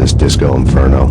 this disco inferno.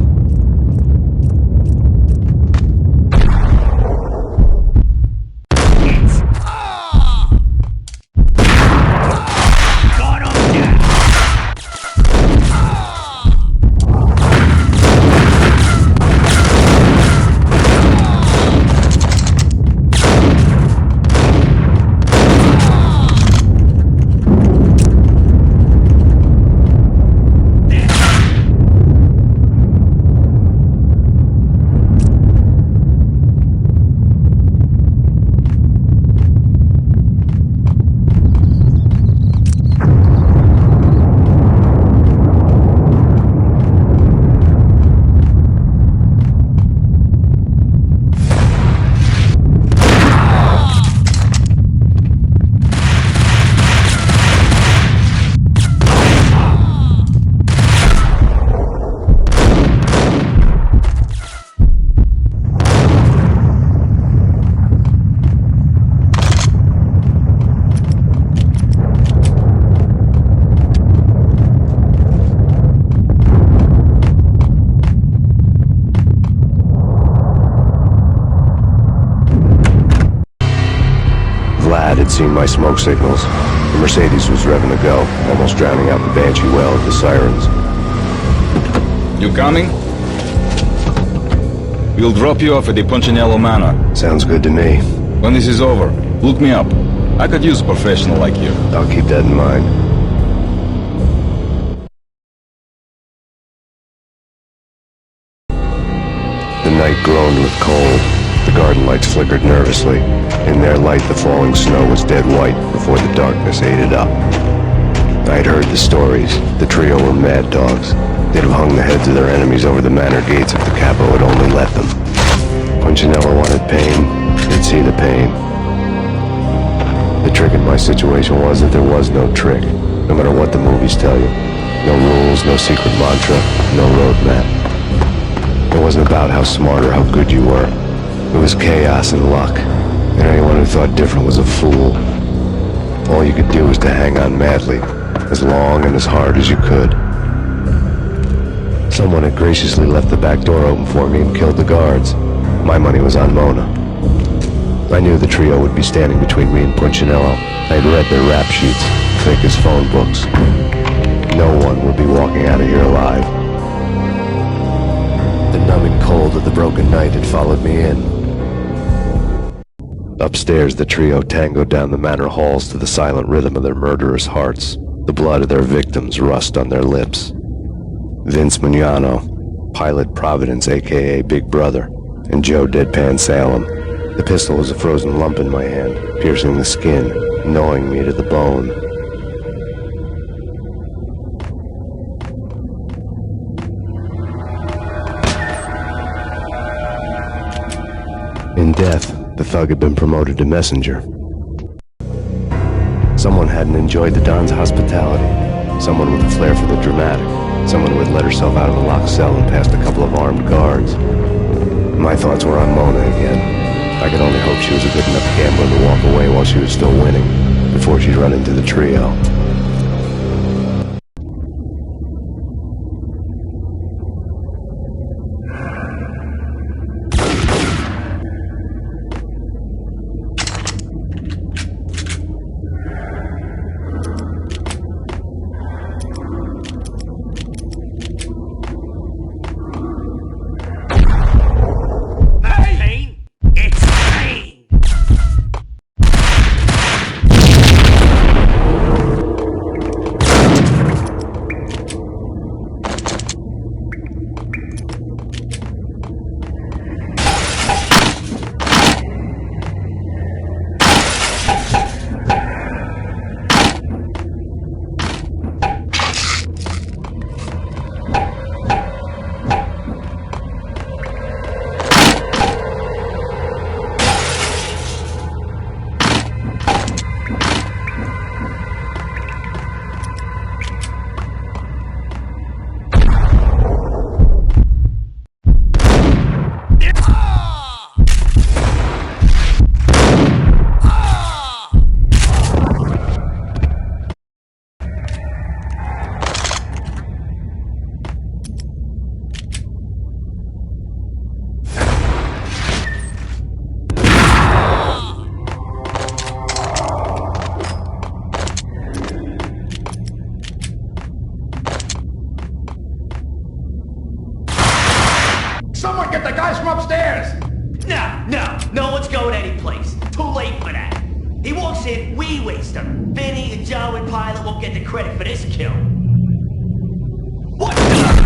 Vlad had seen my smoke signals. The Mercedes was revving to go, almost drowning out the Banshee well of the sirens. You coming? We'll drop you off at the Punchinello Manor. Sounds good to me. When this is over, look me up. I could use a professional like you. I'll keep that in mind. The night groaned with cold. The garden lights flickered nervously. In their light, the falling snow was dead white before the darkness ate it up. I'd heard the stories. The trio were mad dogs. They'd have hung the heads of their enemies over the manor gates if the capo had only let them. Punchinello wanted pain. They'd see the pain. The trick in my situation was that there was no trick, no matter what the movies tell you. No rules, no secret mantra, no roadmap. It wasn't about how smart or how good you were. It was chaos and luck, and anyone who thought different was a fool. All you could do was to hang on madly, as long and as hard as you could. Someone had graciously left the back door open for me and killed the guards. My money was on Mona. I knew the trio would be standing between me and Punchinello. I had read their rap sheets, thick as phone books. No one would be walking out of here alive. The numbing cold of the broken night had followed me in. Upstairs, the trio tangoed down the manor halls to the silent rhythm of their murderous hearts. The blood of their victims rust on their lips. Vince Mignano, Pilot Providence, a.k.a. Big Brother, and Joe Deadpan Salem. The pistol was a frozen lump in my hand, piercing the skin, gnawing me to the bone. In death, the thug had been promoted to messenger. Someone hadn't enjoyed the Don's hospitality. Someone with a flair for the dramatic. Someone who had let herself out of a locked cell and past a couple of armed guards. My thoughts were on Mona again. I could only hope she was a good enough gambler to walk away while she was still winning, before she'd run into the trio. Someone get the guys from upstairs! No one's going anyplace. Too late for that. He walks in, we waste him. Vinny and Joe and Pilot won't get the credit for this kill. What the?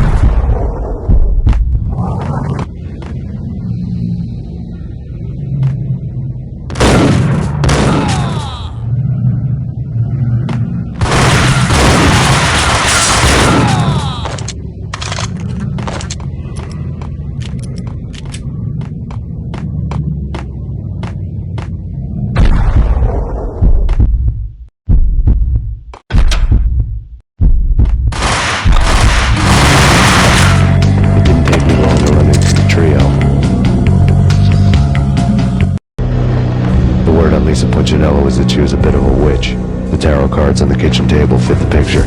Was that she was a bit of a witch. The tarot cards on the kitchen table fit the picture.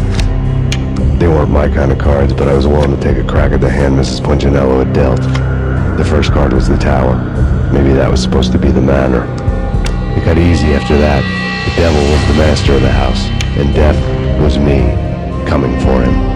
They weren't my kind of cards, but I was willing to take a crack at the hand Mrs. Punchinello had dealt. The first card was the tower. Maybe that was supposed to be the manor. It got easy after that. The devil was the master of the house, and death was me, coming for him.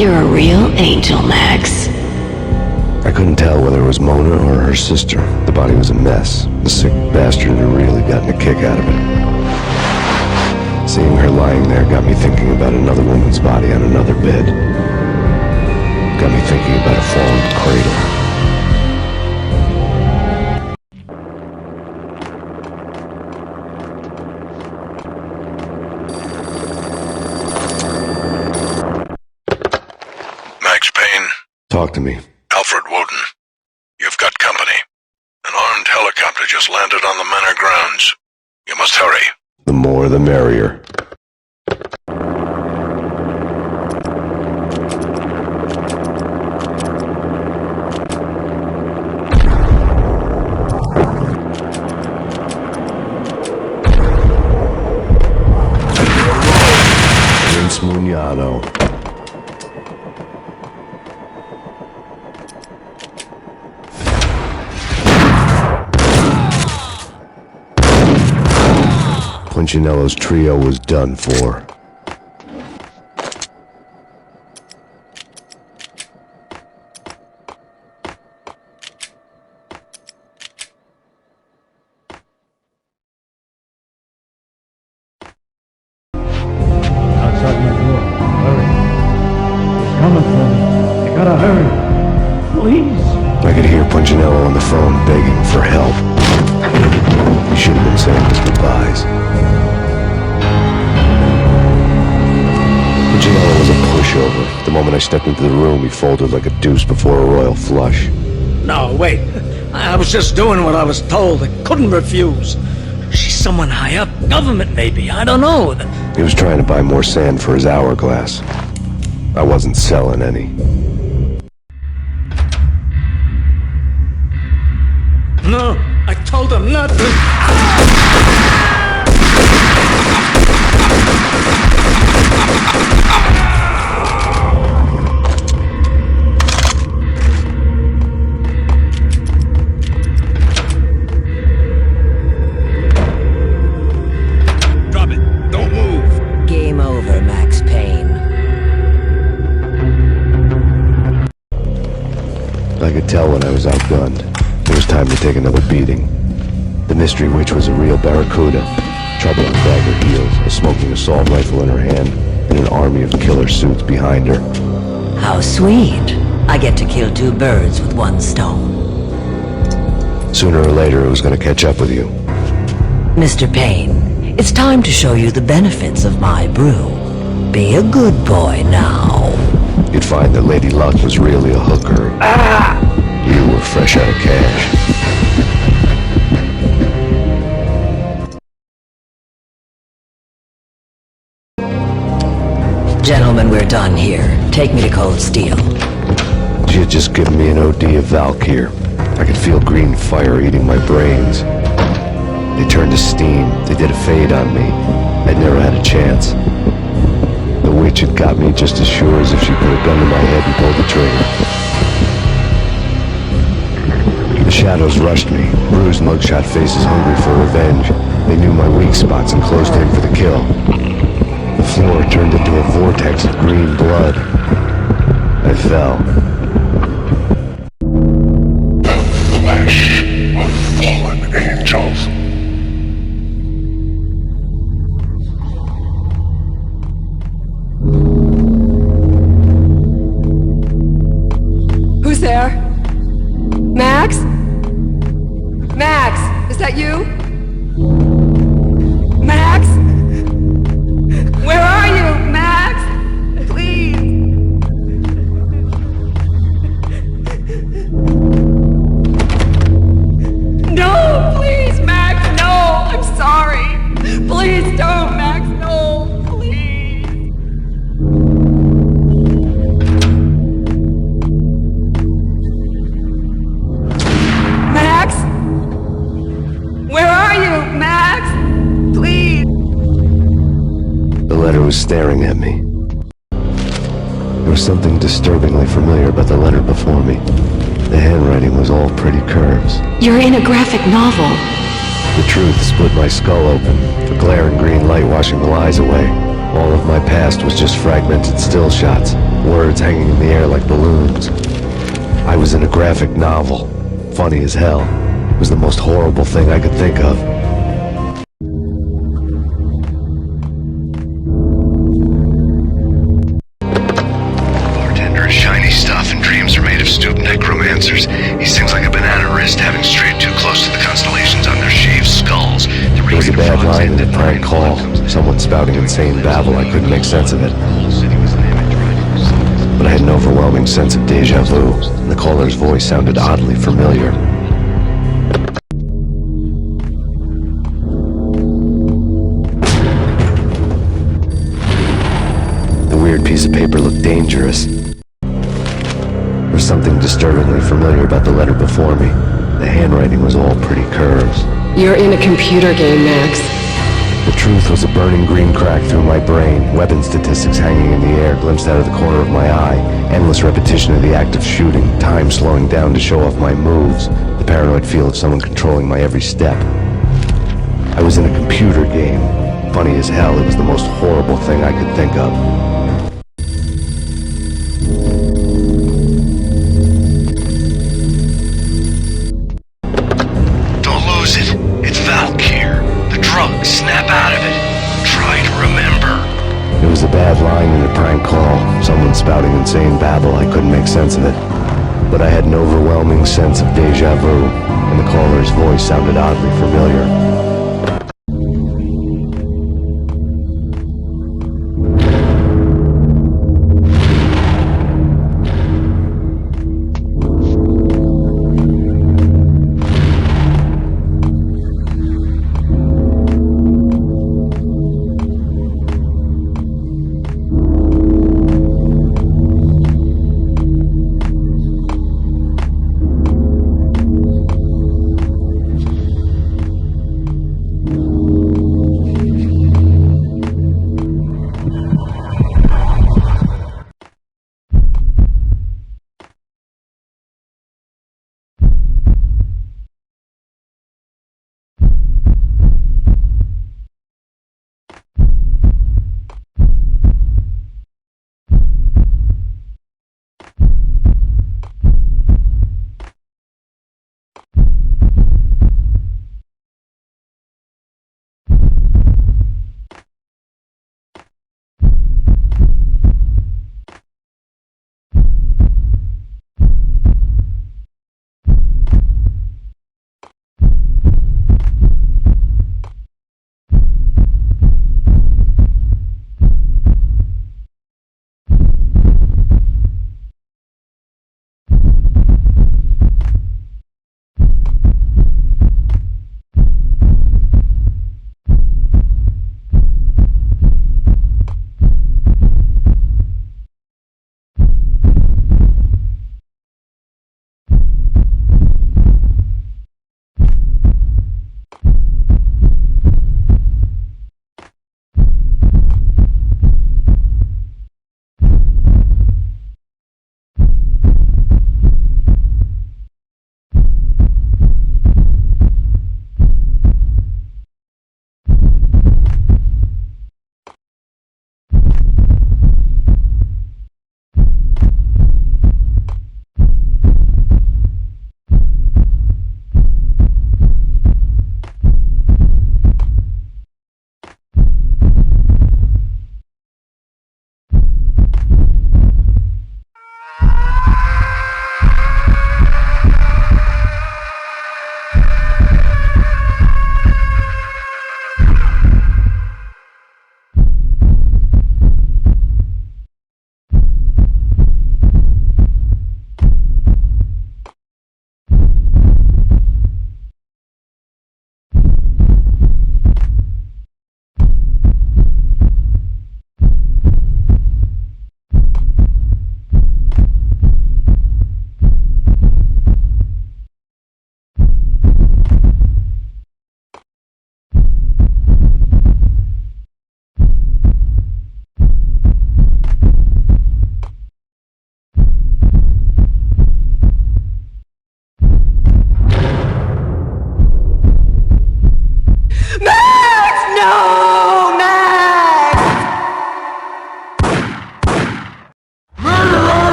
You're a real angel, Max. I couldn't tell whether it was Mona or her sister. The body was a mess. The sick bastard had really gotten a kick out of it. Seeing her lying there got me thinking about another woman's body on another bed. Got me thinking about a fallen cradle. Max Payne, Talk to me. Alfred Woden. You've got company. An armed helicopter just landed on the manor grounds. You must hurry. The more the merrier. Vince Mugnano. Punchinello's trio was done for. Outside my door. Hurry. He's coming for me. You gotta hurry. Please. I could hear Punchinello on the phone begging for help. He should have been saying his goodbyes. Punchinello was a pushover. The moment I stepped into the room, he folded like a deuce before a royal flush. No, wait. I was just doing what I was told. I couldn't refuse. She's someone high up. Government, maybe. I don't know. He was trying to buy more sand for his hourglass. I wasn't selling any. No, I told him not to. Drop it. Don't move. Game over, Max Payne. I could tell when I was outgunned. It was time to take another beating. The mystery witch was a real barracuda. Trouble on dagger heels, a smoking assault rifle in her hand, and an army of killer suits behind her. How sweet. I get to kill two birds with one stone. Sooner or later, it was going to catch up with you. Mr. Payne, it's time to show you the benefits of my brew. Be a good boy now. You'd find that Lady Luck was really a hooker. You were fresh out of cash. Gentlemen, we're done here. Take me to Cold Steel. She had just given me an OD of Valkyr. I could feel green fire eating my brains. They turned to steam. They did a fade on me. I'd never had a chance. The witch had got me just as sure as if she put a gun to my head and pulled the trigger. The shadows rushed me. Bruised mugshot faces hungry for revenge. They knew my weak spots and closed in for the kill. The floor turned into a vortex of green blood. I fell. Flesh of fallen angels. Who's there? Max? Max, is that you? Max? Where are you, Max? Please. No, please, Max, no. I'm sorry. Please don't, Max, no, please. Max? Where are you, Max? Please. The letter was staring at me. There was something disturbingly familiar about the letter before me. The handwriting was all pretty curves. You're in a graphic novel. The truth split my skull open, the glare and green light washing the lies away. All of my past was just fragmented still shots. words hanging in the air like balloons. I was in a graphic novel. Funny as hell. It was the most horrible thing I could think of. Bartender is shiny stuff, and dreams are made of stooped necromancers. He sings like a banana wrist, having strayed too close to the constellations on their shaved skulls. There was a bad line in a prank call. Someone spouting insane babble. I couldn't make sense of it. But I had an overwhelming sense of deja vu, and the caller's voice sounded oddly familiar. The weird piece of paper looked dangerous. There was something disturbingly familiar about the letter before me. The handwriting was all pretty curves. You're in a computer game, Max. The truth was a burning green crack through my brain, weapon statistics hanging in the air, glimpsed out of the corner of my eye, endless repetition of the act of shooting, time slowing down to show off my moves, the paranoid feel of someone controlling my every step. I was in a computer game. Funny as hell, it was the most horrible thing I could think of. Don't lose it. It's Valkyr. The drug. Snap out of it. Try to remember. It was a bad line in a prank call. Someone spouting insane babble. I couldn't make sense of it. But I had an overwhelming sense of deja vu, and the caller's voice sounded oddly familiar.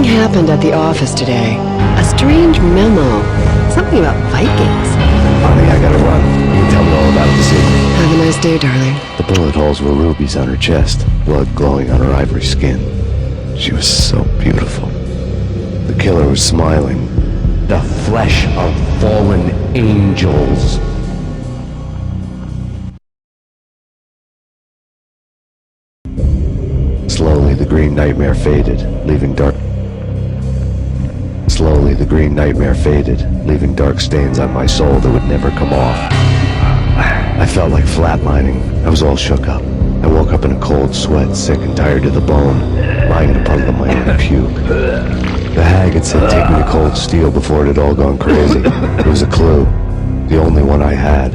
Something happened at the office today. A strange memo. Something about Vikings. Honey, I gotta run. You can tell me all about it this evening. Have a nice day, darling. The bullet holes were rubies on her chest, blood glowing on her ivory skin. She was so beautiful. The killer was smiling. The flesh of fallen angels. Slowly, the green nightmare faded, leaving dark... Slowly, the green nightmare faded, leaving dark stains on my soul that would never come off. I felt like flatlining. I was all shook up. I woke up in a cold sweat, sick and tired to the bone, lying in a puddle of my own puke. The hag had said take me to Cold Steel before it had all gone crazy. It was a clue, the only one I had.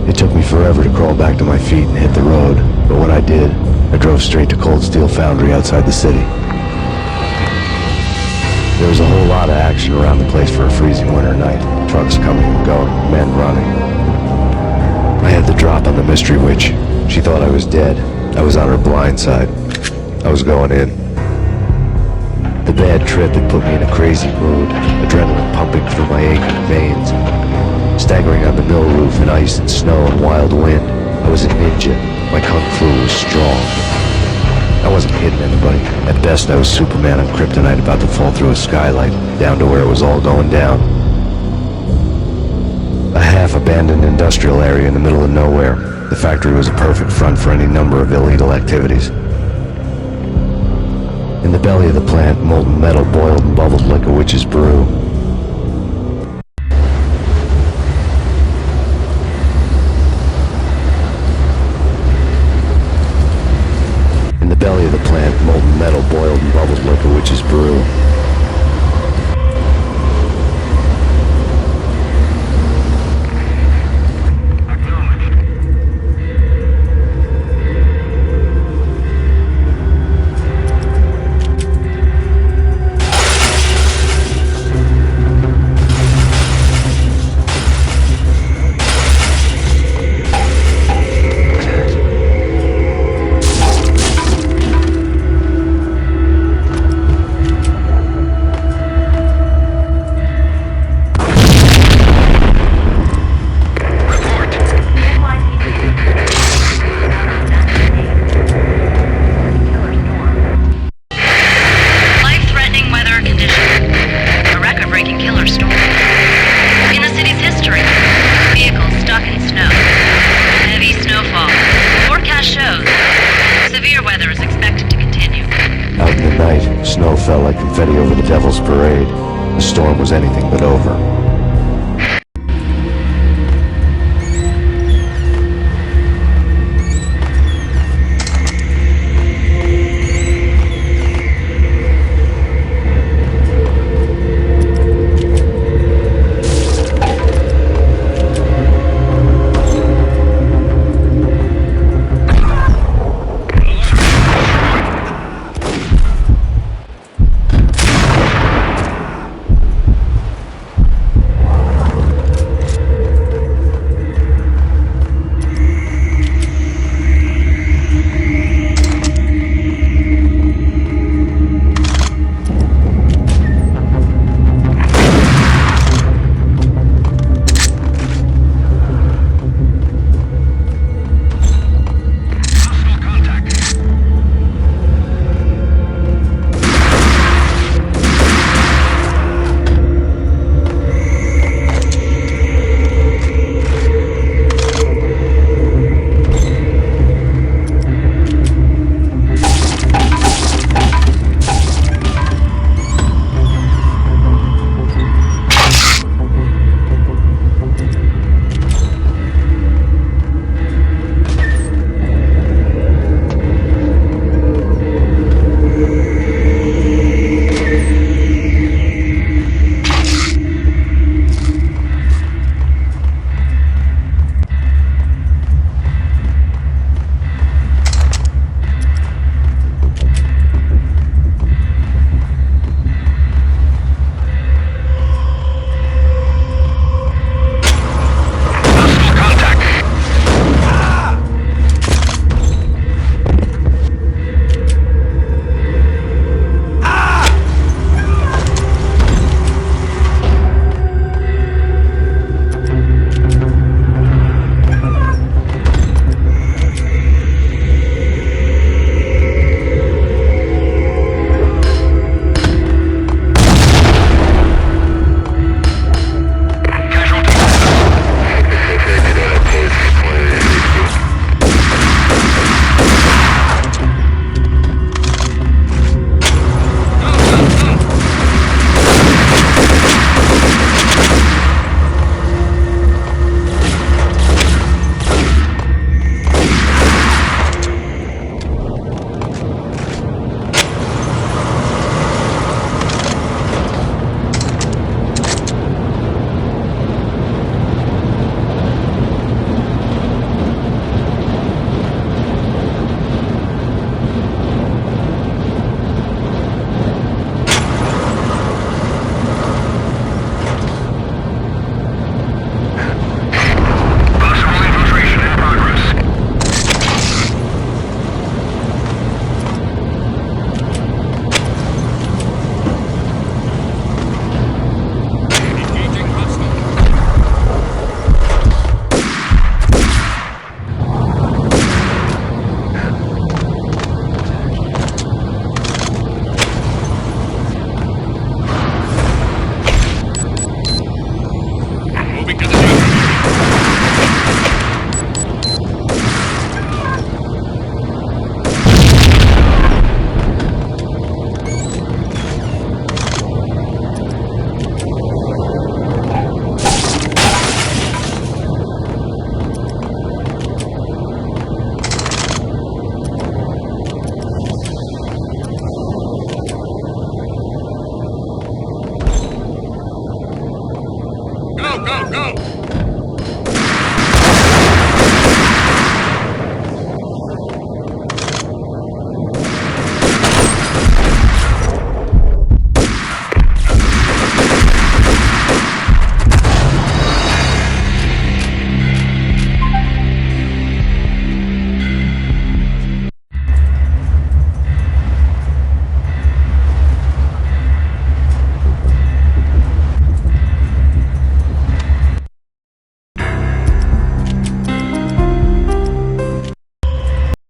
It took me forever to crawl back to my feet and hit the road, but when I did, I drove straight to Cold Steel Foundry outside the city. There was a whole lot of action around the place for a freezing winter night. Trucks coming and going, men running. I had the drop on the mystery witch. She thought I was dead. I was on her blind side. I was going in. The bad trip had put me in a crazy mood, adrenaline pumping through my aching veins. Staggering on the mill roof in ice and snow and wild wind, I was a ninja. My kung fu was strong. I wasn't hitting anybody. At best, I was Superman on kryptonite about to fall through a skylight, down to where it was all going down. A half-abandoned industrial area in the middle of nowhere. The factory was a perfect front for any number of illegal activities. In the belly of the plant, molten metal boiled and bubbled like a witch's brew. In the belly of the plant, molten metal boiled and bubbled like a witch's brew. Snow fell like confetti over the Devil's Parade. The storm was anything but over.